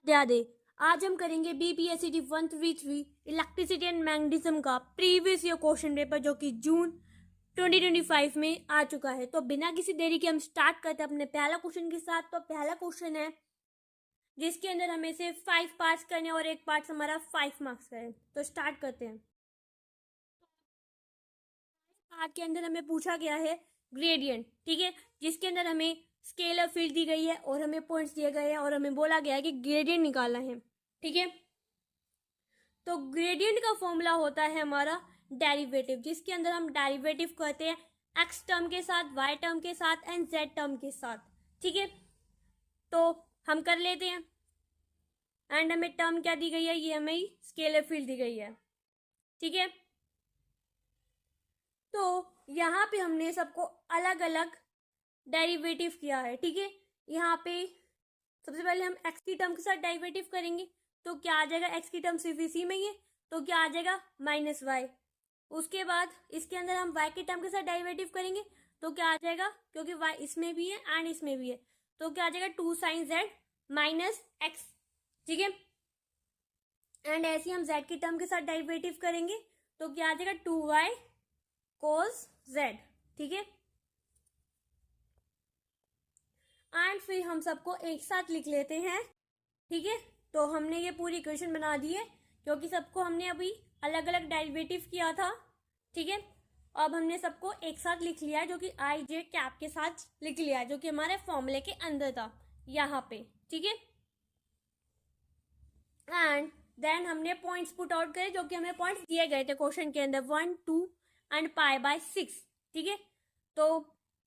याद है, आज हम करेंगे BPSC 133 इलेक्ट्रिसिटी एंड मैग्नेटिज्म का प्रीवियस ईयर क्वेश्चन पेपर जो कि जून 2025 में आ चुका है। तो बिना किसी देरी के हम स्टार्ट करते हैं अपने पहला क्वेश्चन के साथ। तो पहला क्वेश्चन है जिसके अंदर हमें से 5 पार्ट्स करने और एक पार्ट हमारा 5 मार्क्स का है। तो स्टार्ट करते हैं। पार्ट के अंदर हमें पूछा गया है ग्रेडियंट, ठीक है, जिसके अंदर हमें स्केलर फील्ड दी गई है और हमें पॉइंट्स दिए गए हैं और हमें बोला गया है कि ग्रेडियंट निकालना है, ठीक है। तो ग्रेडियंट का फॉर्मूला होता है हमारा डेरिवेटिव, जिसके अंदर हम डेरिवेटिव करते हैं एक्स टर्म के साथ, वाई टर्म के साथ एंड जेड टर्म के साथ, ठीक है। तो हम कर लेते हैं। एंड हमें टर्म क्या दी गई है, ये हमें स्केलर फील्ड दी गई है, ठीक है। तो यहाँ पे हमने सबको अलग अलग डेरिवेटिव किया है, ठीक है। यहाँ पे सबसे पहले हम एक्स की टर्म के साथ डेरिवेटिव करेंगे। तो क्या आ जाएगा, एक्स की टर्म सिर्फ इसी में ही है, तो क्या आ जाएगा माइनस वाई। उसके बाद इसके अंदर हम वाई की टर्म के साथ डेरिवेटिव करेंगे तो क्या आ जाएगा, क्योंकि वाई इसमें भी है एंड इसमें भी है, तो क्या आ जाएगा 2 साइन जेड माइनस एक्स, ठीक है। एंड ऐसे हम जेड की टर्म के साथ डेरिवेटिव करेंगे तो क्या आ जाएगा 2y कोस जेड, ठीक है। एंड फिर हम सबको एक साथ लिख लेते हैं, ठीक है। तो हमने ये पूरी इक्वेशन बना दी है क्योंकि सबको हमने अभी अलग अलग डेरिवेटिव किया था, ठीक है। अब हमने सबको एक साथ लिख लिया है, जो कि आई जे कैप के साथ लिख लिया है, जो कि हमारे फॉर्मूले के अंदर था यहाँ पे, ठीक है। एंड देन हमने पॉइंट्स पुट आउट करे, जो कि हमें पॉइंट्स दिए गए थे क्वेश्चन के अंदर 1, 2 एंड π/6, ठीक है। तो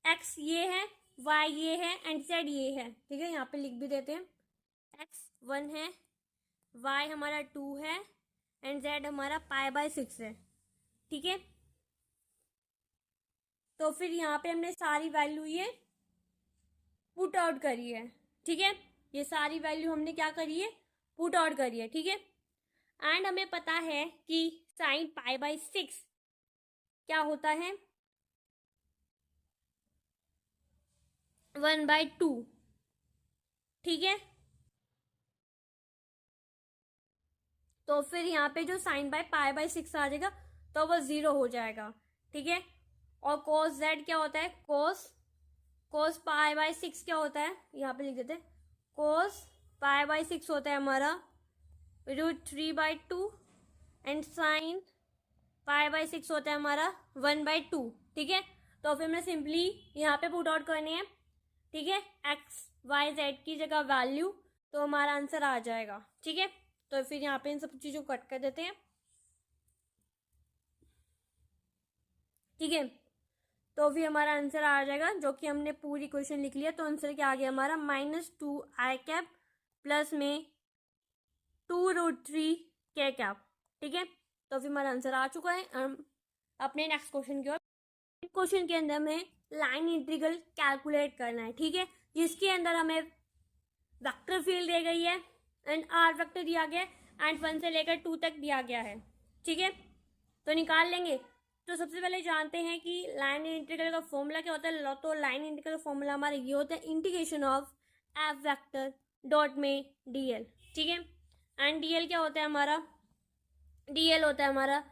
x ये है, y ये है एंड z ये है, ठीक है। यहाँ पे लिख भी देते हैं, x 1 है, y हमारा 2 है एंड z हमारा π/6 है, ठीक है। तो फिर यहाँ पे हमने सारी वैल्यू ये पुट आउट करी है, ठीक है। ये सारी वैल्यू हमने क्या करी है, पुट आउट करी है, ठीक है। एंड हमें पता है कि साइन π/6 क्या होता है, 1/2, ठीक है। तो फिर यहाँ पे जो साइन बाय π/6 आ जाएगा तो वो 0 हो जाएगा, ठीक है। और cos z क्या होता है, cos π/6 क्या होता है, यहाँ पे लिख देते हैं, cos π/6 होता है हमारा √3/2 एंड साइन π/6 होता है हमारा 1/2, ठीक है। तो फिर मैं सिंपली यहाँ पे पुट आउट करने हैं, ठीक है, एक्स वाई जेड की जगह वैल्यू, तो हमारा आंसर आ जाएगा, ठीक है। तो फिर यहाँ पे इन सब चीज़ों को कट कर देते हैं, ठीक है। तो फिर हमारा आंसर आ जाएगा, जो कि हमने पूरी क्वेश्चन लिख लिया। तो आंसर क्या आ गया हमारा, -2i कैप प्लस में 2√3 के कैप, ठीक है। तो फिर हमारा आंसर आ चुका है। हम अपने नेक्स्ट क्वेश्चन की ओर। क्वेश्चन के अंदर हमें लाइन इंटीग्रल कैलकुलेट करना है, ठीक है, जिसके अंदर हमें वेक्टर फील्ड दी गई है एंड आर वेक्टर दिया गया है एंड 1 से लेकर 2 तक दिया गया है, ठीक है। तो निकाल लेंगे। तो सबसे पहले जानते हैं कि लाइन इंटीग्रल का फॉर्मूला क्या होता है। तो लाइन इंटीग्रल का फॉर्मूला हमारा ये होता है, integration of F vector dot में dl, ठीक है। एंड dl क्या होता है हमारा, dl होता है हमारा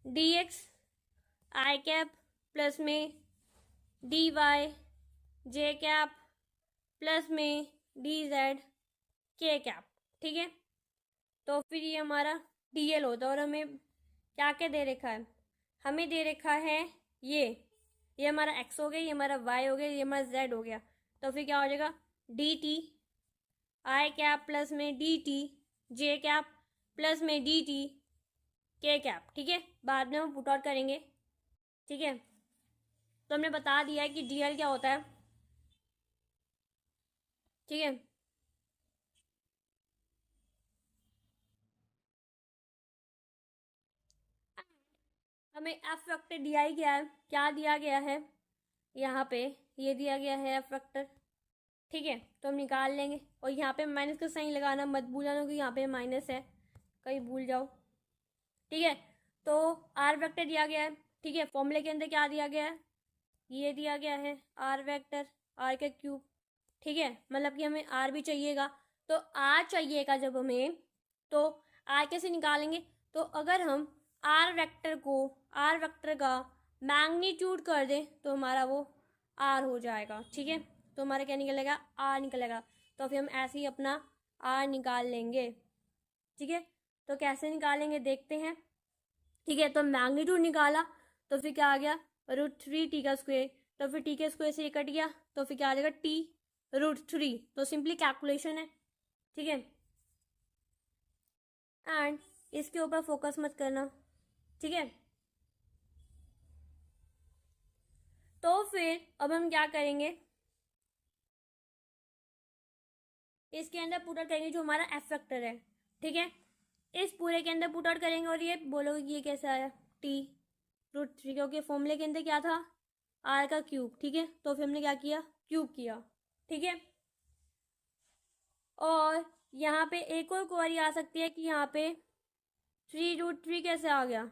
dx आई कैप प्लस में dy जे कैप प्लस में dz के कैप, ठीक है। तो फिर ये हमारा dl होता है और हमें क्या क्या दे रखा है, हमें दे रखा है ये हमारा x हो गया, ये हमारा y हो गया, ये हमारा z हो गया। तो फिर क्या हो जाएगा, dt आई कैप प्लस में dt जे कैप प्लस में dt के कैप, ठीक है। बाद में हम पुट आउट करेंगे, ठीक है। तो हमने बता दिया है कि dl क्या होता है, ठीक है। हमें एफ वेक्टर क्या दिया गया है, यहाँ पे ये दिया गया है एफ वेक्टर, ठीक है। तो हम निकाल लेंगे और यहाँ पे माइनस का साइन लगाना मत भूल जाना कि यहाँ पे माइनस है, कहीं भूल जाओ, ठीक है। तो आर वेक्टर दिया गया है, ठीक है। फॉर्मूले के अंदर क्या दिया गया है, ये दिया गया है आर वेक्टर आर का क्यूब, ठीक है। मतलब कि हमें आर भी चाहिएगा तो आर चाहिएगा जब हमें, तो आर कैसे निकालेंगे? तो अगर हम आर वेक्टर का मैग्नीट्यूड कर दें तो हमारा वो आर हो जाएगा, ठीक है। तो हमारा क्या निकलेगा? आर निकलेगा। तो फिर हम ऐसे ही अपना आर निकाल लेंगे, ठीक है। तो कैसे निकालेंगे देखते हैं, ठीक है। तो मैग्नीट्यूड निकाला तो फिर क्या आ गया? √3 टी का स्क्वायर। तो फिर टी के स्क्वायर से ये कट गया तो फिर क्या आ जाएगा? t√3। तो सिंपली कैलकुलेशन है, ठीक है। एंड इसके ऊपर फोकस मत करना, ठीक है। तो फिर अब हम क्या करेंगे, इसके अंदर पुट आउट करेंगे जो हमारा एफ वेक्टर है, ठीक है। इस पूरे के अंदर पुट आउट करेंगे और ये बोलोगे कि ये कैसे आया? t√3, क्योंकि फॉर्मूले के अंदर क्या था? r का क्यूब, ठीक है। तो फिर हमने क्या किया? क्यूब किया, ठीक है। और यहाँ पे एक और क्वेरी आ सकती है कि यहाँ पे 3√3 कैसे आ गया?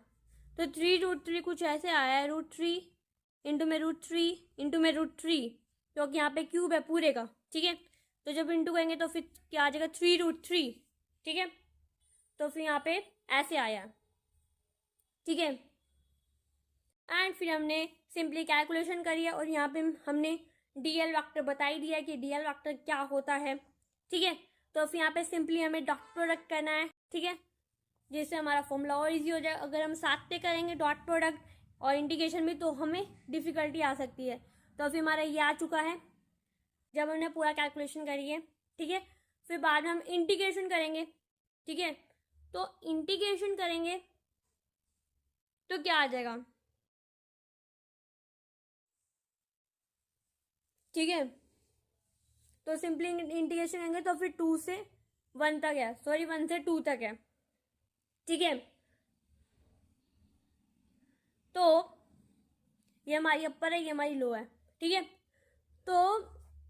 तो 3√3 कुछ ऐसे आया है, √3 इंटू में √3 क्योंकि यहाँ पे क्यूब है पूरे का, ठीक है। तो जब इंटू करेंगे तो फिर क्या आ जाएगा? 3√3, ठीक है। तो फिर यहाँ पे ऐसे आया, ठीक है। एंड फिर हमने सिंपली कैलकुलेशन करी है और यहाँ पे हमने डीएल वेक्टर बता ही दिया कि डीएल वेक्टर क्या होता है, ठीक है। तो फिर यहाँ पे सिंपली हमें डॉट प्रोडक्ट करना है, ठीक है, जिससे हमारा फॉर्मूला और इजी हो जाए। अगर हम साथ पे करेंगे डॉट प्रोडक्ट और इंटीग्रेशन भी तो हमें डिफिकल्टी आ सकती है। तो फिर हमारा ये आ चुका है जब हमने पूरा कैलकुलेशन करी है, ठीक है। फिर बाद में हम इंटीग्रेशन करेंगे, ठीक है। तो इंटीग्रेशन करेंगे तो क्या आ जाएगा? ठीक है। तो सिंपली इंटीग्रेशन करेंगे तो फिर 2 से 1 तक है, सॉरी 1 से 2 तक है, ठीक है। तो ये हमारी अपर है, ये हमारी लो है, ठीक है। तो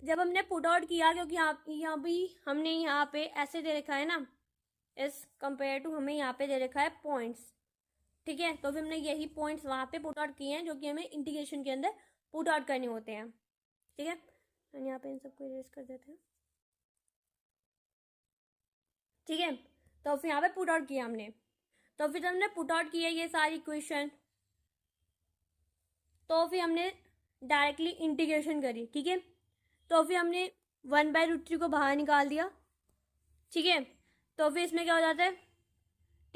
जब हमने पुट आउट किया, क्योंकि यहाँ भी हमने यहाँ पे ऐसे दे रखा है ना, एज कंपेयर टू हमें यहाँ पे दे रखा है पॉइंट्स, ठीक है। तो फिर हमने यही पॉइंट्स वहाँ पे पुट आउट किए हैं जो कि हमें इंटीग्रेशन के अंदर पुट आउट करने होते हैं, ठीक है। यहाँ पे इन सबको इरेज कर देते हैं, ठीक है। तो फिर यहाँ पे पुट आउट किया हमने। तो फिर हमने पुट आउट किया ये सारी इक्वेशन, तो फिर हमने डायरेक्टली इंटीग्रेशन करी, ठीक है। तो फिर हमने 1/√3 को बाहर निकाल दिया, ठीक है। तो फिर इसमें क्या हो जाता है?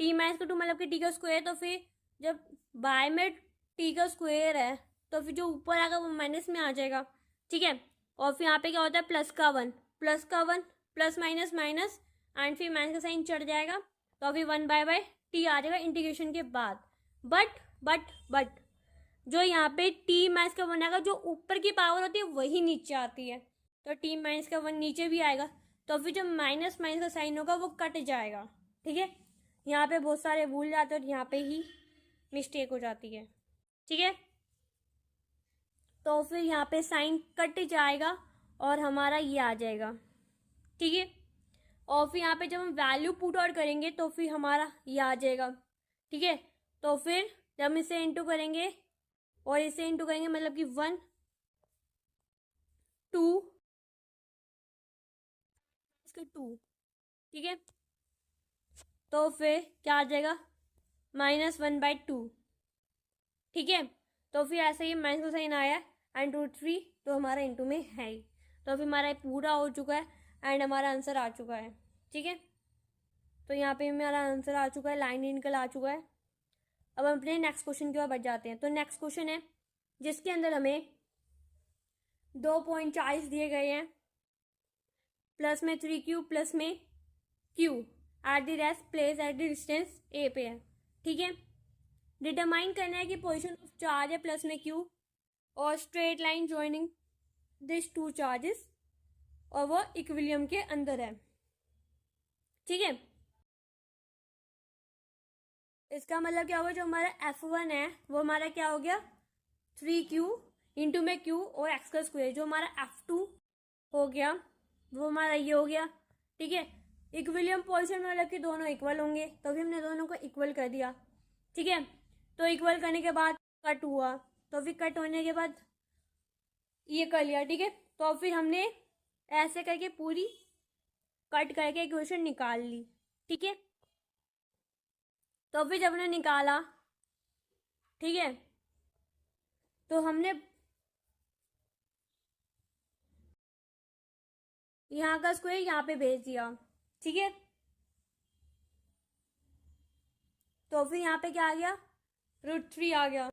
t-2 मतलब कि t का स्क्वायर। तो फिर जब बाय में t का स्क्वायर है तो फिर जो ऊपर आएगा वो माइनस में आ जाएगा, ठीक है। और फिर यहाँ पे क्या होता है? +1 प्लस माइनस माइनस एंड फिर माइनस का साइन चढ़ जाएगा तो फिर 1/t आ जाएगा इंटीग्रेशन के बाद। बट जो यहाँ पे t-1 आएगा, जो ऊपर की पावर होती है वही नीचे आती है, तो t-1 नीचे भी आएगा। तो फिर जो माइनस का साइन होगा वो कट जाएगा, ठीक है। यहाँ पे बहुत सारे भूल जाते हैं और यहाँ पे ही मिस्टेक हो जाती है, ठीक है। तो फिर यहाँ पे साइन कट जाएगा और हमारा ये आ जाएगा, ठीक है। और फिर यहाँ पे जब हम वैल्यू पुट आउट करेंगे तो फिर हमारा ये आ जाएगा, ठीक है। तो फिर जब हम इसे इंटू करेंगे और इसे इंटू करेंगे मतलब कि 1 2 इसका 2, ठीक है। तो फिर क्या आ जाएगा? -1/2, ठीक है। तो फिर ऐसे ही माइनस का साइन आया एंड √3 तो हमारा इंटू में है ही। तो फिर हमारा पूरा हो चुका है एंड हमारा आंसर आ चुका है, ठीक है। तो यहाँ पे हमारा आंसर आ चुका है, लाइन इनकल आ चुका है। अब हम अपने नेक्स्ट क्वेश्चन की ओर बढ़ जाते हैं। तो नेक्स्ट क्वेश्चन है जिसके अंदर हमें 2.40 दिए गए हैं, प्लस में 3q प्लस में q at the rest place at the distance a पे है, ठीक है। डिटरमाइन करना है कि पोजीशन ऑफ चार्ज है प्लस में q और straight line joining this 2 charges और वो इक्विलिब्रियम के अंदर है, ठीक है। इसका मतलब क्या होगा? जो हमारा F1 है वो हमारा क्या हो गया? 3q इंटू में q और x का स्क्वायर। जो हमारा F2 हो गया वो हमारा ये हो गया, ठीक है। इक्विलिब्रियम पोजीशन में मतलब कि दोनों इक्वल होंगे तो भी हमने दोनों को इक्वल कर दिया, ठीक है। तो इक्वल करने के बाद कट हुआ तो फिर कट होने के बाद ये कर लिया, ठीक है। तो फिर हमने ऐसे करके पूरी कट करके इक्वेशन निकाल ली, ठीक है। तो फिर जब हमने निकाला, ठीक है, तो हमने यहाँ का स्क्वायर यहाँ पे भेज दिया, ठीक है। तो फिर यहाँ पे क्या आ गया, √3 आ गया,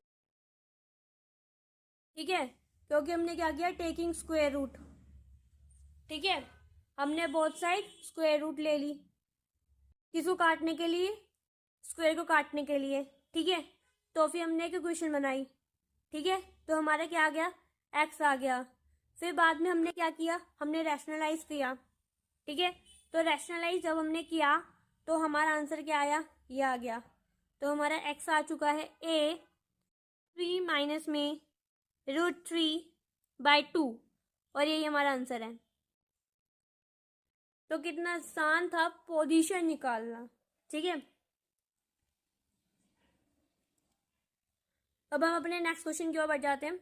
ठीक है, क्योंकि हमने क्या किया, टेकिंग स्क्वायर रूट, ठीक है। हमने बोथ साइड स्क्वायर रूट ले ली, किसको काटने के लिए, स्क्वायर को काटने के लिए, ठीक है। तो फिर हमने एक इक्वेशन बनाई, ठीक है। तो हमारा क्या आ गया, x आ गया। फिर बाद में हमने क्या किया, हमने रैशनलाइज किया, ठीक है। तो रैशनलाइज जब हमने किया तो हमारा आंसर क्या आया, ये आ गया। तो हमारा x आ चुका है a 3 माइनस में √3/2, और यही हमारा आंसर है। तो कितना आसान था पोजीशन निकालना, ठीक है। अब हम अपने नेक्स्ट क्वेश्चन की ओर बढ़ जाते हैं।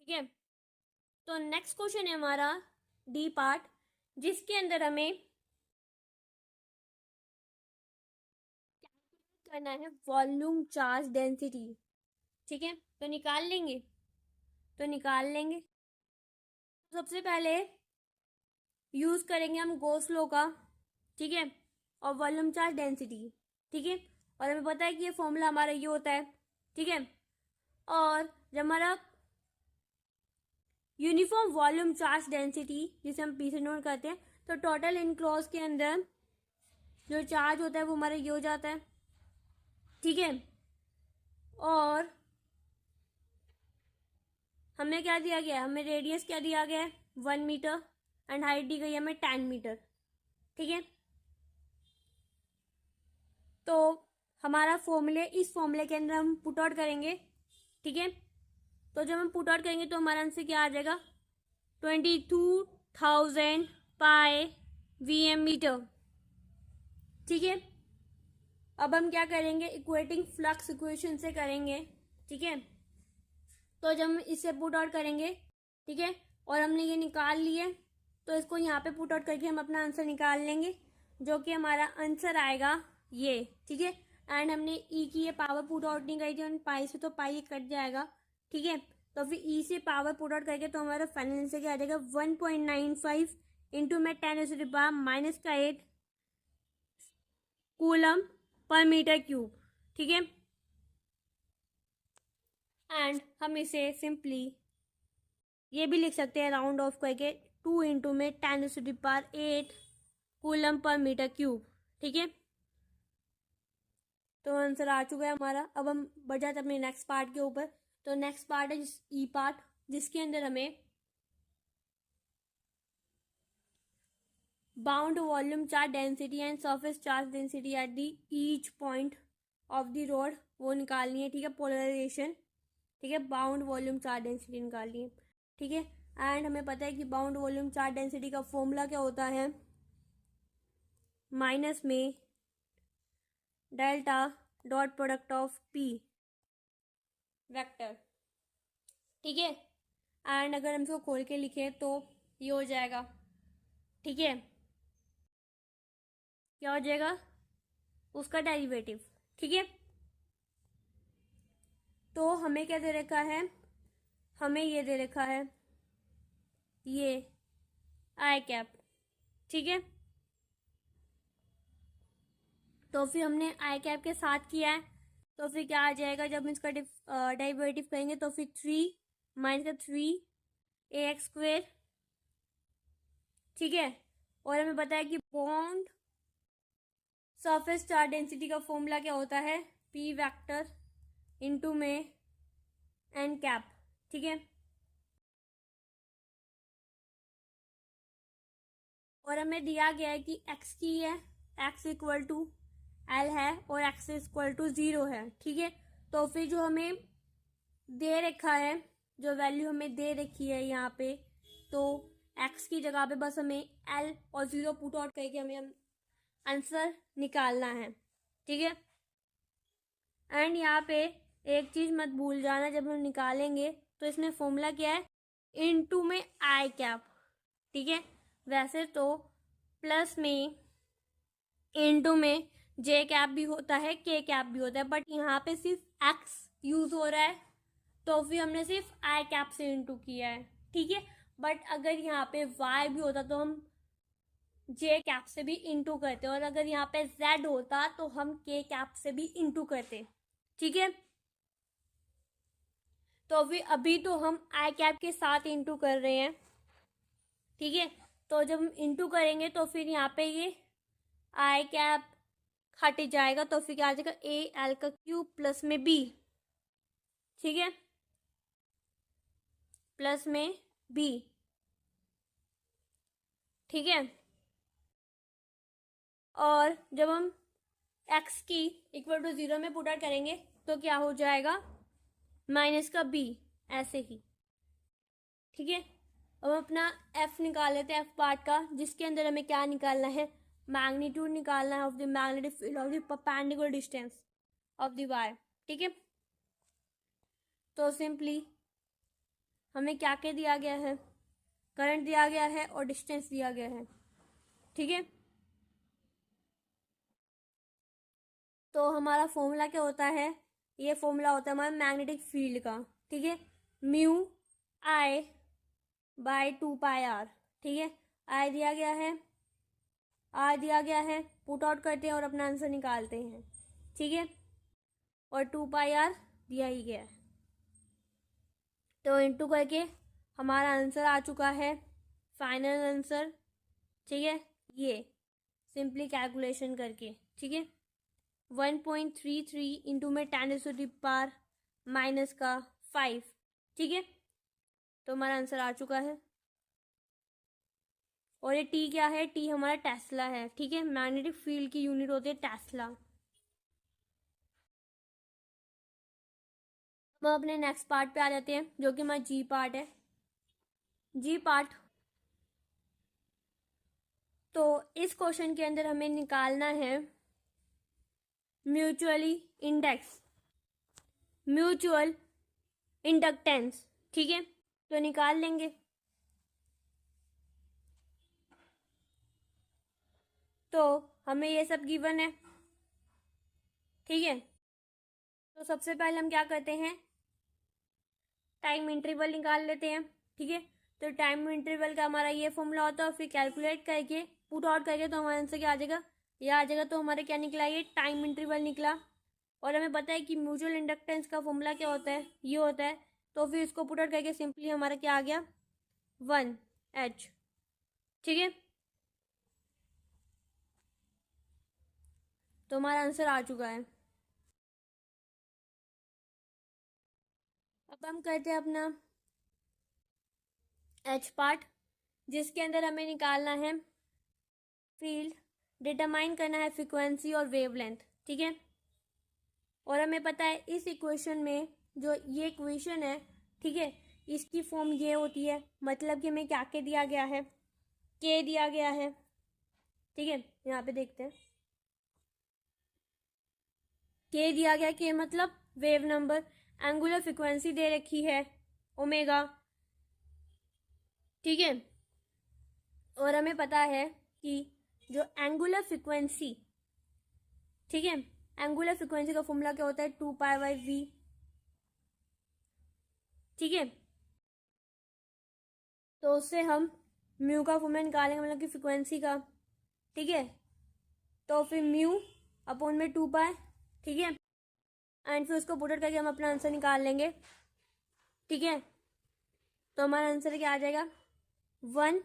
ठीक है, तो नेक्स्ट क्वेश्चन है हमारा डी पार्ट, जिसके अंदर हमें करना है वॉल्यूम चार्ज डेंसिटी, ठीक है। तो निकाल लेंगे, सबसे पहले यूज करेंगे हम गॉस लॉ का, ठीक है, और वॉल्यूम चार्ज डेंसिटी, ठीक है। और हमें पता है कि ये फॉर्मूला हमारा ये होता है, ठीक है। और जब हमारा यूनिफॉर्म वॉल्यूम चार्ज डेंसिटी, जिसे हम पी से नोट करते हैं, तो टोटल इनक्लोज के अंदर जो चार्ज होता है वो हमारा ये हो जाता है, ठीक है। और हमें क्या दिया गया है, हमें रेडियस क्या दिया गया है, 1 मीटर, एंड हाइट दी गई है हमें 10 मीटर, ठीक है। तो हमारा फॉर्मूले, इस फॉर्मूले के अंदर हम पुट आउट करेंगे, ठीक है। तो जब हम पुट आउट करेंगे तो हमारा आंसर क्या आ जाएगा, 22,000 पाई VM मीटर, ठीक है। अब हम क्या करेंगे, इक्वेटिंग फ्लक्स इक्वेशन से करेंगे, ठीक है। तो जब हम इसे पुट आउट करेंगे, ठीक है, और हमने ये निकाल लिए, तो इसको यहाँ पे पुट आउट करके हम अपना आंसर निकाल लेंगे, जो कि हमारा आंसर आएगा ये, ठीक है। एंड हमने ई की ये पावर पुट आउट नहीं करी थी पाई से, तो पाई कट जाएगा, ठीक है। तो फिर ई से पावर पुट आउट करके तो हमारा फाइनल आंसर क्या आ जाएगा, 1.95 इंटू में 10⁻⁻8 कूलम पर मीटर क्यूब, ठीक है। एंड हम इसे सिंपली ये भी लिख सकते हैं राउंड ऑफ करके, 2 इंटू में 10⁻8 कूलम पर मीटर क्यूब, ठीक है। तो आंसर आ चुका है हमारा। अब हम बढ़ जाते हैं अपने नेक्स्ट पार्ट के ऊपर। तो नेक्स्ट पार्ट है ई पार्ट, जिसके अंदर हमें bound volume charge density and surface charge density at the each point of the road वो निकालनी है, ठीक है, पोलराइजेशन, ठीक है, बाउंड वॉल्यूम चार्ज डेंसिटी निकालनी है, ठीक है। एंड हमें पता है कि बाउंड वॉल्यूम चार्ज डेंसिटी का फॉर्मूला क्या होता है, माइनस में delta dot product of P vector, ठीक है। एंड अगर हम इसको खोल के लिखें तो ये हो जाएगा, ठीक है, क्या हो जाएगा, उसका डेरिवेटिव, ठीक है। तो हमें क्या दे रखा है, हमें ये दे रखा है ये आई कैप, ठीक है। तो फिर हमने आई कैप के साथ किया है, तो फिर क्या आ जाएगा, जब हम इसका डेरिवेटिव करेंगे तो फिर 3 माइनस 3 AX², ठीक है। और हमें पता है कि बॉन्ड सरफेस चार्ज डेंसिटी का फॉर्मूला क्या होता है, P वेक्टर इंटू में एन कैप, ठीक है। और हमें दिया गया है कि x की है, x इक्वल टू L है और x इक्वल टू 0 है, ठीक है। तो फिर जो हमें दे रखा है, जो वैल्यू हमें दे रखी है यहाँ पे, तो x की जगह पे बस हमें L और 0 पुट आउट करके हमें आंसर निकालना है, ठीक है। एंड यहाँ पे एक चीज़ मत भूल जाना, जब हम निकालेंगे तो इसमें फॉर्मूला क्या है, इनटू में आई कैप, ठीक है। वैसे तो प्लस में इनटू में जे कैप भी होता है, के कैप भी होता है, बट यहाँ पे सिर्फ एक्स यूज हो रहा है, तो फिर हमने सिर्फ आई कैप से इनटू किया है, ठीक है। बट अगर यहाँ पे वाई भी होता तो हम जे कैप से भी इनटू करते, और अगर यहाँ पे जेड होता तो हम के कैप से भी इनटू करते, ठीक है। तो अभी तो हम आई कैप के साथ इनटू कर रहे हैं, ठीक है। तो जब हम इनटू करेंगे तो फिर यहाँ पे ये आई कैप हट जाएगा, तो फिर क्या आ जाएगा, ए एल का क्यूब प्लस में बी, ठीक है, प्लस में बी, ठीक है। और जब हम x की इक्वल टू 0 में पुट आउट करेंगे तो क्या हो जाएगा, माइनस का b, ऐसे ही, ठीक है। अब हम अपना f निकाल लेते हैं, f पार्ट का, जिसके अंदर हमें क्या निकालना है, मैग्नीट्यूड निकालना है of the magnetic field of the perpendicular distance of the wire, ठीक है। तो सिंपली हमें क्या क्या दिया गया है, करंट दिया गया है और डिस्टेंस दिया गया है, ठीक है। तो हमारा फॉर्मूला क्या होता है, ये फॉर्मूला होता है हमारा मैग्नेटिक फील्ड का, ठीक है, म्यू आई बाय 2πr, ठीक है। आई दिया गया है, आर दिया गया है, पुट आउट करते हैं और अपना आंसर निकालते हैं, ठीक है। और 2πr दिया ही गया है, तो इनटू करके हमारा आंसर आ चुका है, फाइनल आंसर, ठीक है। ये सिंपली कैलकुलेशन करके, ठीक है, 1.33 इंटू में 10⁻⁵ माइनस का 5, ठीक है। तो हमारा आंसर आ चुका है। और ये टी क्या है, टी हमारा टेस्ला है, ठीक है। मैग्नेटिक फील्ड की यूनिट होती है टेस्ला। अब अपने नेक्स्ट पार्ट पे आ जाते हैं, जो कि हमारा जी पार्ट है। जी पार्ट, तो इस क्वेश्चन के अंदर हमें निकालना है म्यूचुअली इंडेक्स, म्यूचुअल इंडक्टेंस, ठीक है। तो निकाल लेंगे। तो हमें ये सब गिवन है, ठीक है। तो सबसे पहले हम क्या करते हैं, टाइम इंटरवल निकाल लेते हैं, ठीक है। तो टाइम इंटरवल का हमारा ये फॉर्मूला होता है, और फिर कैलकुलेट करके पुट आउट करके तो हमारा आंसर क्या आ जाएगा, ये आ जाएगा। तो हमारे क्या निकला, ये टाइम इंटरवल निकला। और हमें पता है कि म्यूचुअल इंडक्टेंस का फॉर्मूला क्या होता है, ये होता है। तो फिर इसको पुट आउट करके सिंपली हमारा क्या आ गया, 1H, ठीक है। तो हमारा आंसर आ चुका है। अब हम करते हैं अपना H पार्ट, जिसके अंदर हमें निकालना है फील्ड, डिटरमाइन करना है फ्रीक्वेंसी और वेवलेंथ, ठीक है। और हमें पता है इस इक्वेशन में, जो ये इक्वेशन है, ठीक है, इसकी फॉर्म ये होती है, मतलब कि हमें क्या के दिया गया है, के दिया गया है, ठीक है। यहाँ पे देखते हैं, के दिया गया, के मतलब वेव नंबर, एंगुलर फ्रीक्वेंसी दे रखी है ओमेगा, ठीक है। और हमें पता है कि जो एंगुलर फ्रीक्वेंसी, ठीक है, एंगुलर फ्रीक्वेंसी का फॉर्मूला क्या होता है, 2π/v, ठीक है। तो उससे हम म्यू का फॉर्मूला निकालेंगे, मतलब कि फ्रीक्वेंसी का, ठीक है। तो फिर म्यू अपॉन में 2π, ठीक है। एंड फिर उसको पुट आउट करके हम अपना आंसर निकाल लेंगे, ठीक है। तो हमारा आंसर क्या आ जाएगा, 1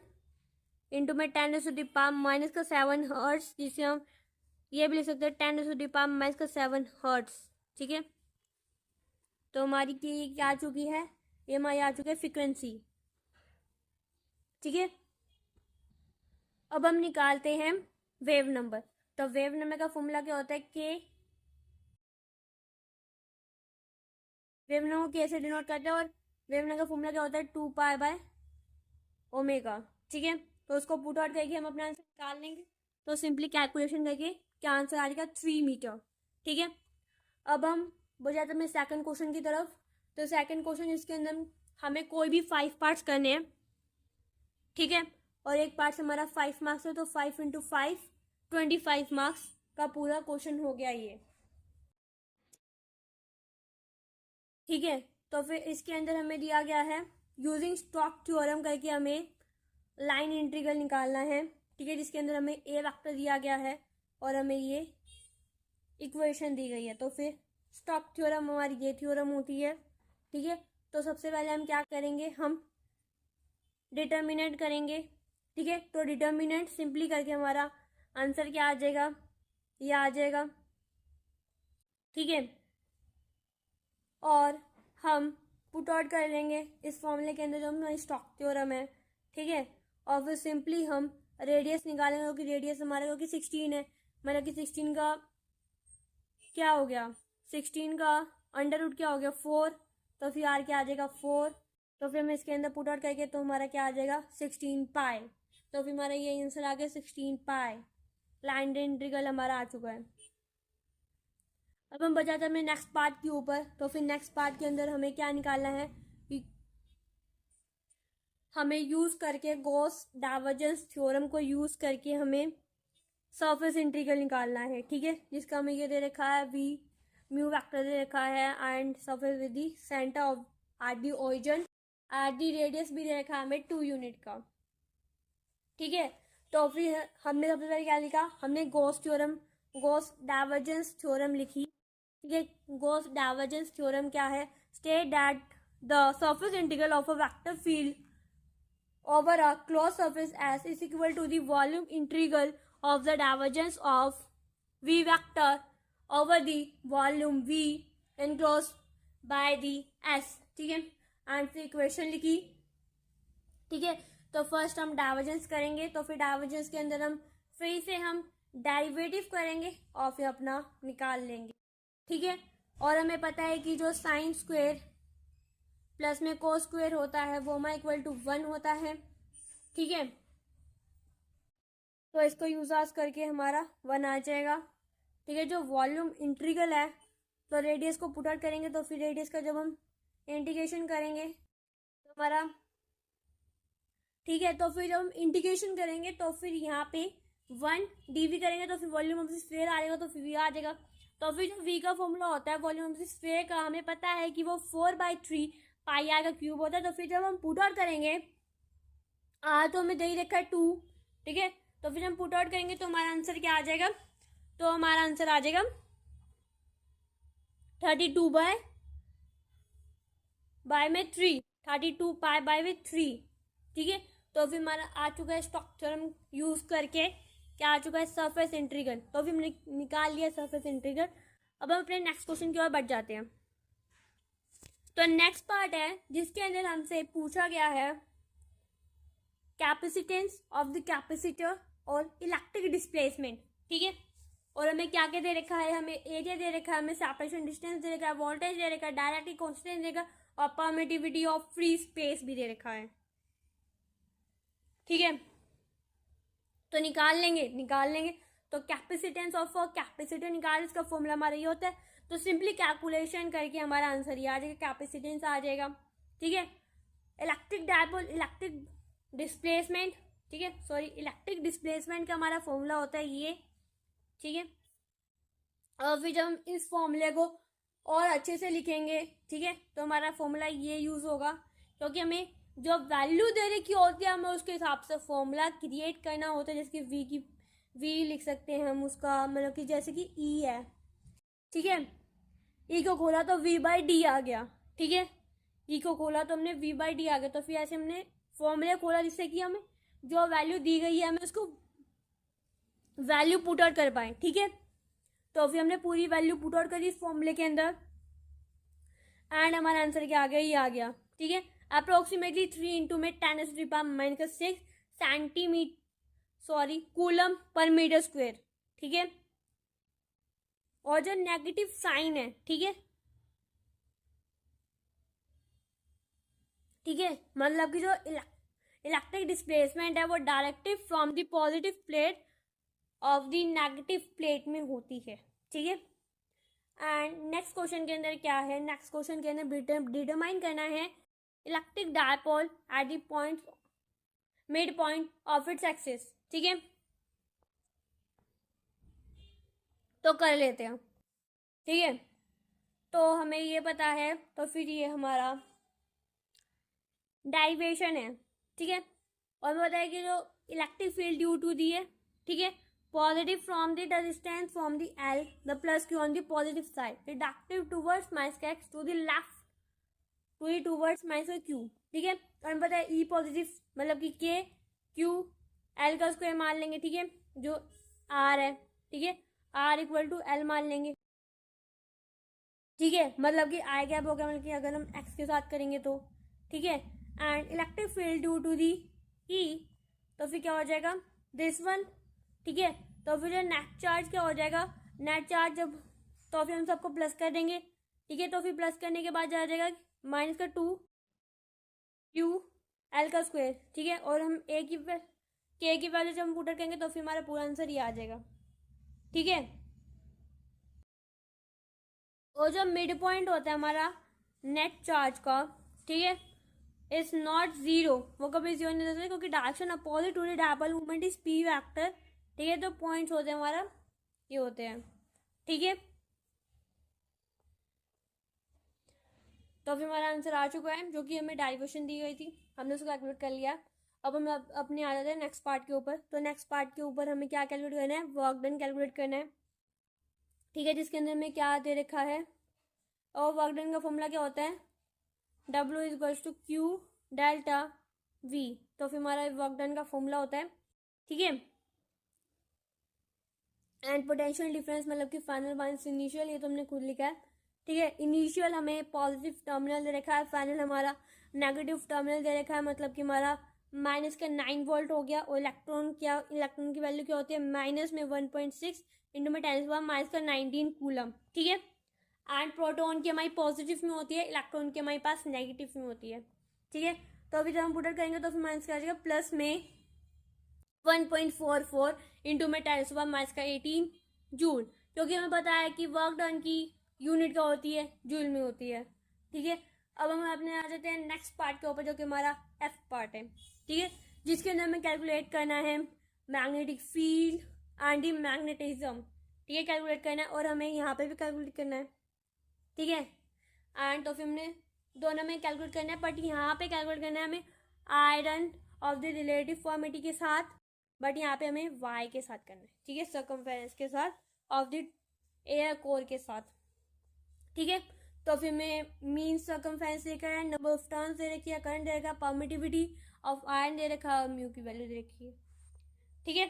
इंटू में 10⁻⁻⁷ हर्ट्स, जिसे हम ये भी लिख सकते हैं 10⁻⁻⁷ हर्ट्स, ठीक है। तो हमारी की क्या आ चुकी है, ये हमारी आ चुकी है फ्रीक्वेंसी, ठीक है। अब हम निकालते हैं वेव नंबर। तो वेव नंबर का फॉर्मूला क्या होता है, के, वेव नंबर कैसे डिनोट करते हैं, और वेव नंबर का फॉर्मूला क्या होता है, 2π/ω, ठीक है। तो उसको पुट आउट करके हम अपना आंसर निकाल लेंगे। तो सिंपली कैलकुलेशन करके क्या आंसर आ जाएगा, 3 मीटर, ठीक है। अब हम बढ़ जाते हैं सेकंड क्वेश्चन की तरफ। तो सेकंड क्वेश्चन, इसके अंदर हमें कोई भी 5 पार्ट्स करने हैं, ठीक है, और एक पार्ट से हमारा 5 मार्क्स है, तो 5 × 5 25 मार्क्स का पूरा क्वेश्चन हो गया ये, ठीक है। तो फिर इसके अंदर हमें दिया गया है यूजिंग स्टोक्स थ्योरम करके हमें लाइन इंटीग्रल निकालना है, ठीक है, जिसके अंदर हमें ए वेक्टर दिया गया है और हमें ये इक्वेशन दी गई है। तो फिर स्टोक्स थ्योरम हमारी ये थ्योरम होती है, ठीक है। तो सबसे पहले हम क्या करेंगे, हम डिटर्मिनेंट करेंगे, ठीक है। तो डिटर्मिनेंट सिंपली करके हमारा आंसर क्या आ जाएगा, ये आ जाएगा, ठीक है। और हम पुट आउट कर लेंगे इस फॉर्मूले के अंदर जो हमारा स्टोक्स थ्योरम है, ठीक है। और फिर सिंपली हम रेडियस निकालेंगे, क्योंकि रेडियस हमारा क्योंकि 16 है, मतलब कि 16 का क्या हो गया, 16 का अंडर रूट क्या हो गया 4, तो फिर आर क्या आ जाएगा 4, तो फिर हम इसके अंदर पुट आउट करके तो हमारा क्या आ जाएगा 16 पाई, तो फिर हमारा ये आंसर आ गया 16 पाई। लाइन इंटीग्रल हमारा आ चुका है। अब हम बचाते हैं अपने नेक्स्ट पार्ट के ऊपर। तो फिर नेक्स्ट पार्ट के अंदर हमें क्या निकालना है, हमें यूज करके गॉस डाइवर्जेंस थ्योरम को यूज करके हमें सरफेस इंटीग्रल निकालना है, ठीक है, जिसका हमें ये दे रखा है वी म्यू वेक्टर दे रखा है and surface with the centre of at the origin at the radius भी दे रखा है हमें 2 यूनिट का, ठीक है। तो फिर हमने सबसे पहले क्या लिखा, हमने Gauss theorem, Gauss divergence theorem लिखी, ठीक है। गॉस डाइवर्जेंस थ्योरम क्या है, state that the surface integral of a vector field over a close surface S is equal to the volume integral of the divergence of v vector over the volume v enclosed by the s, ठीक है। And फिर equation लिखी, ठीक है। तो first हम divergence करेंगे, तो फिर डाइवर्जेंस के अंदर हम फिर से हम डेरिवेटिव करेंगे और फिर अपना निकाल लेंगे, ठीक है। और हमें पता है कि जो साइन स्क्वेयर प्लस में कोस स्क्वेयर होता है वो हमारा इक्वल टू 1 होता है, ठीक है। तो इसको यूज करके हमारा 1 आ जाएगा, ठीक है। जो वॉल्यूम इंटीग्रल है, तो रेडियस को पुट आउट करेंगे, तो फिर रेडियस का जब हम इंटीग्रेशन करेंगे तो हमारा, ठीक है, तो फिर जब हम इंटीग्रेशन करेंगे तो फिर यहाँ पे 1 dv करेंगे तो फिर वॉल्यूम ऑफ द स्फीयर आ जाएगा, तो फिर v आ जाएगा। तो फिर जो v का फॉर्मूला होता है वॉल्यूम ऑफ द स्फीयर का, हमें पता है कि वो 4/3 पाई आर का क्यूब होता है। तो फिर जब हम पुट आउट करेंगे तो हमें दे ही रखा है 2, ठीक है। तो फिर हम पुट आउट करेंगे तो हमारा आंसर क्या आ जाएगा, तो हमारा आंसर आ जाएगा 32 बाय में 3, 32 पाई बाय में 3, ठीक है। तो फिर हमारा आ चुका है स्टोक्स थ्योरम यूज करके क्या आ चुका है, सरफेस इंटीग्रल। तो फिर हमने निकाल लिया सरफेस इंटीग्रल। अब हम अपने नेक्स्ट क्वेश्चन की ओर बढ़ जाते हैं। तो नेक्स्ट पार्ट है जिसके अंदर हमसे पूछा गया है कैपेसिटेंस ऑफ द कैपेसिटर और इलेक्ट्रिक डिस्प्लेसमेंट, ठीक है। और हमें क्या क्या दे रखा है, हमें एरिया दे रखा है, हमें सेपरेशन डिस्टेंस दे रखा है, वोल्टेज दे रखा है, डायरेक्टली कांस्टेंट दे रखा है और परमिटिविटी ऑफ फ्री स्पेस भी दे रखा है, ठीक है। तो निकाल लेंगे। तो कैपेसिटेंस ऑफ कैपेसिटर निकाल, इसका फॉर्मूला हमारा ये होता है। तो सिंपली कैलकुलेशन करके हमारा आंसर ये आ जाएगा, कैपेसिटेंस आ जाएगा, ठीक है। इलेक्ट्रिक डायपोल, इलेक्ट्रिक डिस्प्लेसमेंट, ठीक है, सॉरी इलेक्ट्रिक डिस्प्लेसमेंट का हमारा फॉर्मूला होता है ये, ठीक है। और फिर जब हम इस फॉर्मूले को और अच्छे से लिखेंगे, ठीक है, तो हमारा फॉर्मूला ये यूज होगा, क्योंकि हमें जो वैल्यू दे रखी होती है हमें उसके हिसाब से फॉर्मूला क्रिएट करना होता है। जैसे कि वी लिख सकते हैं हम उसका, मतलब कि जैसे कि ई है, ठीक है, ई को खोला तो v/d आ गया, ठीक है। ई को खोला तो हमने v/d आ गया। तो फिर ऐसे हमने फॉर्मूले खोला जिससे कि हमें जो वैल्यू दी गई है हमें उसको वैल्यू पुट आउट कर पाए, ठीक है। तो फिर हमने पूरी वैल्यू पुट आउट करी इस फॉर्मूले के अंदर एंड हमारा आंसर क्या आ गया, ये आ गया, ठीक है। अप्रोक्सीमेटली 3 × में 10⁻⁻⁶ सेंटीमीटर, सॉरी कूलम पर मीटर स्क्वायर, ठीक है। और जो नेगेटिव साइन है, ठीक है, ठीक है, मतलब कि जो इलेक्ट्रिक डिस्प्लेसमेंट है वो directly from the positive plate of the negative plate में होती है, ठीक है। एंड नेक्स्ट क्वेश्चन के अंदर क्या है, नेक्स्ट क्वेश्चन के अंदर डिटरमाइन करना है electric dipole at the point mid point of its axis. ठीक है, तो कर लेते हैं। ठीक है, तो हमें ये पता है, तो फिर ये हमारा डाइवेशन है। ठीक है, और हमें पता है कि जो electric field due to the है, ठीक है, positive from the distance from the L, the plus q on the positive side, reductive towards minus x to the left to the towards minus q. ठीक है, और हमें पता है ई positive मतलब कि के क्यू एल का स्क्वायर मान लेंगे। ठीक है, जो आर है, ठीक है, आर इक्वल टू एल मान लेंगे। ठीक है, मतलब कि आई गैप हो गया, मतलब कि अगर हम एक्स के साथ करेंगे तो। ठीक है, and electric field due to the E, तो फिर क्या हो जाएगा दिस वन। ठीक है, तो फिर जो नेट चार्ज क्या हो जाएगा, नेट चार्ज जब, तो फिर हम सबको प्लस कर देंगे। ठीक है, तो फिर प्लस करने के बाद जा जाएगा माइनस का 2 क्यू एल का स्क्वायर। ठीक है, और हम ए की के की वैल्यू जब हम पुट करेंगे तो फिर हमारा पूरा आंसर ये आ जाएगा। ठीक है, और जो मिड पॉइंट होता है हमारा नेट चार्ज का, ठीक है, इज नॉट जीरो, वो कभी जीरो नहीं होता क्योंकि direction opposite to the dipole movement is p vector. ठीक है, तो पॉइंट्स होते हैं हमारा ये होते हैं। ठीक है, तो फिर हमारा आंसर आ चुका है, जो कि हमें डाइवर्शन दी गई थी, हमने उसको कैलकुलेट कर लिया। अब हम अपने आ जाते हैं नेक्स्ट पार्ट के ऊपर। तो नेक्स्ट पार्ट के ऊपर हमें क्या कैलकुलेट करना है, वर्क डन कैलकुलेट करना है। ठीक है, जिसके अंदर हमें क्या दे रखा है, और वर्क डन का फॉर्मूला क्या होता है, W is equals to q delta V। तो फिर हमारा वर्क डन का फॉर्मूला होता है। ठीक है, एंड पोटेंशियल डिफरेंस मतलब कि फाइनल माइनस इनिशियल, ये तो हमने खुद लिखा है। ठीक है, इनिशियल हमें पॉजिटिव टर्मिनल दे रखा है, फाइनल हमारा नेगेटिव टर्मिनल दे रखा है, मतलब कि हमारा माइनस का 9 वोल्ट हो गया। और इलेक्ट्रॉन इलेक्ट्रॉन की वैल्यू क्या होती है, माइनस में 1.6 इंटू में 10 माइनस का 19 कूलम। ठीक है, एंड प्रोटॉन की हमारी पॉजिटिव में होती है, इलेक्ट्रॉन की हमारे पास नेगेटिव में होती है। ठीक है, तो अभी जब हम पुट करेंगे तो फिर माइनस क्या आ जाएगा, प्लस में 1.44 इंटू में 10 माइनस का 18 जूल, क्योंकि हमें पता है कि वर्क डन की यूनिट क्या होती है, जूल में होती है। ठीक है, अब हम अपने आ जाते हैं नेक्स्ट पार्ट के ऊपर, जो कि हमारा एफ पार्ट है। ठीक है, जिसके अंदर हमें कैलकुलेट करना है magnetic field and the magnetism. ठीक है, कैलकुलेट करना है, और हमें यहाँ पे भी कैलकुलेट करना है। ठीक है, एंड तो फिर हमने दोनों में कैलकुलेट करना है, बट यहाँ पे कैलकुलेट करना है हमें आयरन ऑफ द रिलेटिव फॉर्मिटी के साथ, बट यहाँ पे हमें वाई के साथ करना है। ठीक है, सर्कमफेरेंस के साथ ऑफ द एयर कोर के साथ। ठीक है, तो फिर हमें मीन सर्कमफेरेंस दे रखा है, नंबर ऑफ टर्न्स दे रखी है, करंट दे रखा है, परमिटिविटी ऑफ आयरन दे रखा है, और म्यू की वैल्यू दे रखी है। ठीक है,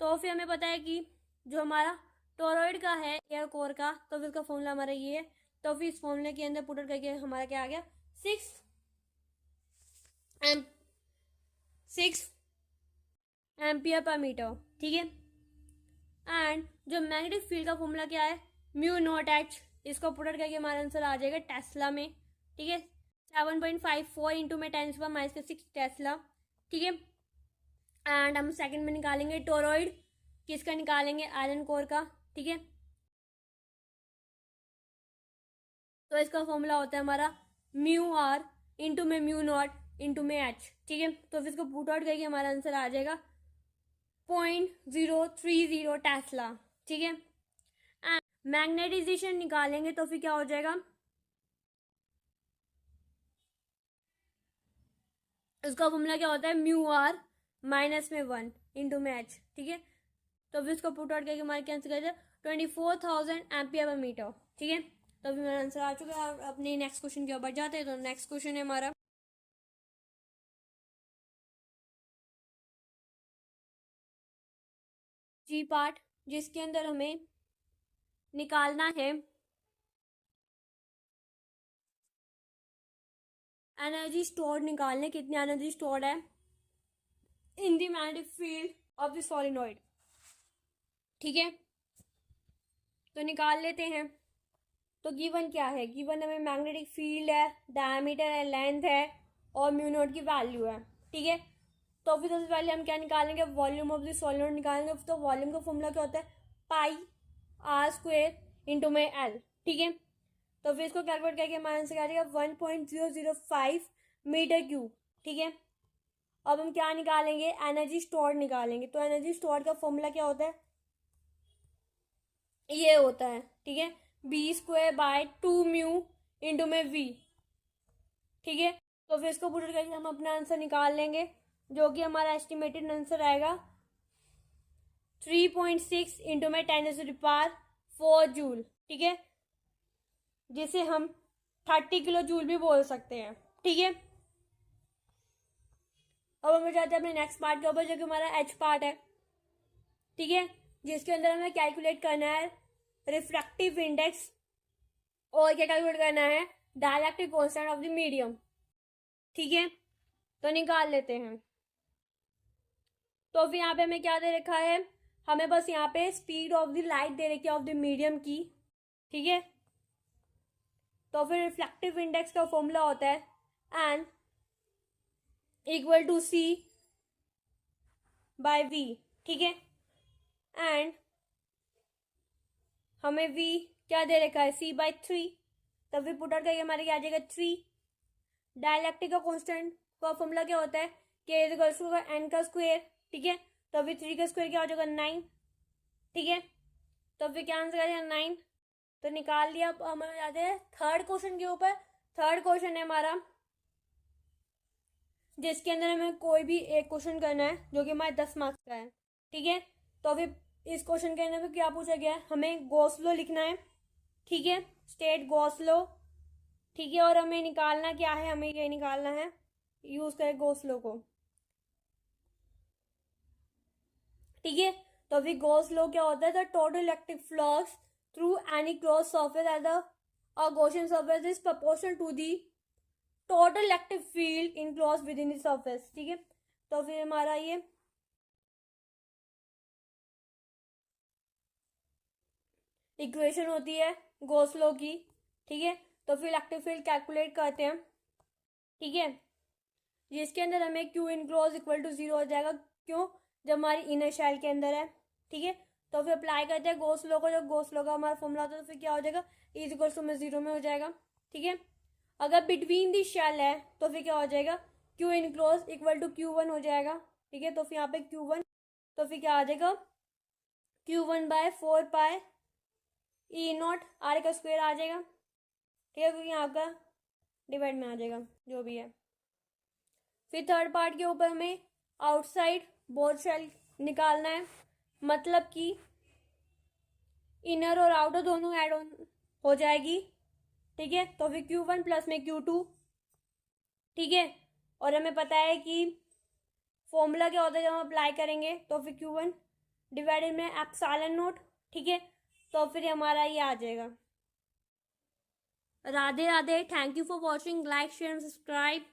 तो फिर हमें पता है कि जो हमारा टोरॉइड का है एयर कोर का, तो फिर उसका फॉर्मूला हमारा ये है। तो फिर इस फॉर्मूले के अंदर पुट करके हमारा क्या आ गया, 6 एम्पियर पर मीटर। ठीक है, एंड जो मैग्नेटिक फील्ड का फॉर्मूला क्या है, म्यू नॉट एच, इसको पुट करके हमारा आंसर आ जाएगा टेस्ला में। ठीक है, 7.54 इंटू में 10 माइनस 6 टेस्ला। ठीक है, एंड हम सेकंड में निकालेंगे टोरॉइड, किसका निकालेंगे, आयरन कोर का। ठीक है, तो इसका फॉर्मूला होता है हमारा म्यू आर इंटू में म्यू नॉट इंटू में एच। ठीक है, तो फिर इसको पुट आउट करके हमारा आंसर आ जाएगा 0.030 टेस्ला। ठीक है, मैग्नेटाइजेशन निकालेंगे तो फिर क्या हो जाएगा, उसका फॉर्मूला क्या होता है, म्यू आर माइनस में 1 इंटू में एच। ठीक है, तो फिर इसको पुट आउट करके हमारे कैंसिल कर दिया 24,000 एम्पियर पर मीटर। ठीक है, तो फिर मेरा आंसर आ चुका है। अपने नेक्स्ट क्वेश्चन के ऊपर जाते हैं। तो नेक्स्ट क्वेश्चन है हमारा जी पार्ट, जिसके अंदर हमें निकालना है एनर्जी स्टोर, निकालने कितनी एनर्जी स्टोर है in the magnetic field of the solenoid. ठीक है, तो निकाल लेते हैं। तो गिवन क्या है, गिवन हमें मैग्नेटिक फील्ड है, डायमीटर है, लेंथ है, और म्यू नॉट की वैल्यू है। ठीक है, तो फिर सबसे पहले हम क्या निकालेंगे, वॉल्यूम ऑफ द सोलिनॉइड निकालेंगे। तो वॉल्यूम का फॉर्मूला क्या होता है, पाई आर स्क्वेयर इंटू में एल। ठीक है, तो फिर इसको कैलकुलेट करके हमारे आंसर आ जाएगा 1.005 मीटर क्यूब, ठीक है। अब हम क्या निकालेंगे, एनर्जी स्टोर निकालेंगे। तो एनर्जी स्टोर का फॉर्मूला क्या होता है, ये होता है, ठीक है, B²/2μ इंटू में V, ठीक है। तो फिर इसको पुट करके हम अपना आंसर निकाल लेंगे, जो कि हमारा एस्टिमेटेड आंसर आएगा 3.6 इंटू में 10⁴ जूल, ठीक है, जिसे हम 30 किलो जूल भी बोल सकते हैं, ठीक है। अब हम जाते हैं अपने नेक्स्ट पार्ट के ऊपर, जो कि हमारा H पार्ट है, ठीक है, जिसके अंदर हमें कैलकुलेट करना है रिफ्रैक्टिव इंडेक्स और क्या कैलकुलेट करना है, dielectric constant of the medium, ठीक है। तो निकाल लेते हैं। तो फिर यहाँ पे हमें क्या दे रखा है, हमें बस यहाँ पे स्पीड ऑफ द लाइट दे रखी है ऑफ द मीडियम की, ठीक है। तो फिर रिफ्लेक्टिव इंडेक्स का फॉर्मूला होता है n equal to C by V, ठीक है। एंड हमें V क्या दे रखा है, C/3, तब फिर पुट आउट करके हमारे क्या आ जाएगा 3। डायइलेक्ट्रिक का कांस्टेंट का फॉर्मूला क्या होता है, K इक्वल्स टू N का स्क्वायर, ठीक है। तो फिर 3 का स्क्वायर क्या हो जाएगा 9, ठीक है। तो फिर क्या आंसर आ जाएगा 9। तो निकाल लिया। अब हम जाते हैं थर्ड क्वेश्चन के ऊपर। थर्ड क्वेश्चन है हमारा, जिसके अंदर हमें कोई भी एक क्वेश्चन करना है, जो कि हमारे 10 मार्क्स का है, ठीक है। तो फिर इस क्वेश्चन के अंदर में क्या पूछा गया है, हमें गॉस लॉ लिखना है, ठीक है, स्टेट गॉस लॉ, ठीक है। और हमें निकालना क्या है, हमें ये निकालना है, यूज करें गॉस लॉ को, ठीक है। तो फिर गॉस लॉ क्या होता है, the total electric flux through any close surface at the Gaussian surface is proportional to the total electric field enclose within the surface, ठीक है। तो फिर हमारा ये इक्वेशन होती है गॉस लॉ की, ठीक है। तो फिर इलेक्ट्रिक फील्ड कैलकुलेट करते हैं, ठीक है, जिसके अंदर हमें Q इनक्लोज इक्वल टू 0 हो जाएगा, क्यों, जब हमारी इनर शेल के अंदर है, ठीक है। तो फिर अप्लाई करते हैं गॉस लॉ को, जब गॉस लॉ का हमारा फॉर्मूला होता है तो फिर क्या हो जाएगा, E इक्वल टू में 0 में हो जाएगा, ठीक है। अगर बिटवीन दी शेल है तो फिर क्या हो जाएगा, Q enclose equal to Q1 हो जाएगा, ठीक है। तो फिर यहाँ पे Q1, तो फिर क्या आ जाएगा Q1/4 E0 R का स्क्वायर आ जाएगा, ठीक है, क्योंकि यहाँ का डिवाइड में आ जाएगा जो भी है। फिर थर्ड पार्ट के ऊपर हमें आउटसाइड बोथ शेल निकालना है, मतलब कि इनर और आउटर दोनों ऐड ऑन हो जाएगी, ठीक है। तो फिर Q1 प्लस में Q2, ठीक है। और हमें पता है कि फॉर्मूला क्या होता है जब हम अप्लाई करेंगे, तो फिर Q1 डिवाइडेड में एप्सिलॉन नॉट, ठीक है। तो फिर हमारा ये आ जाएगा। Radhe Radhe, thank you for watching, like share and subscribe.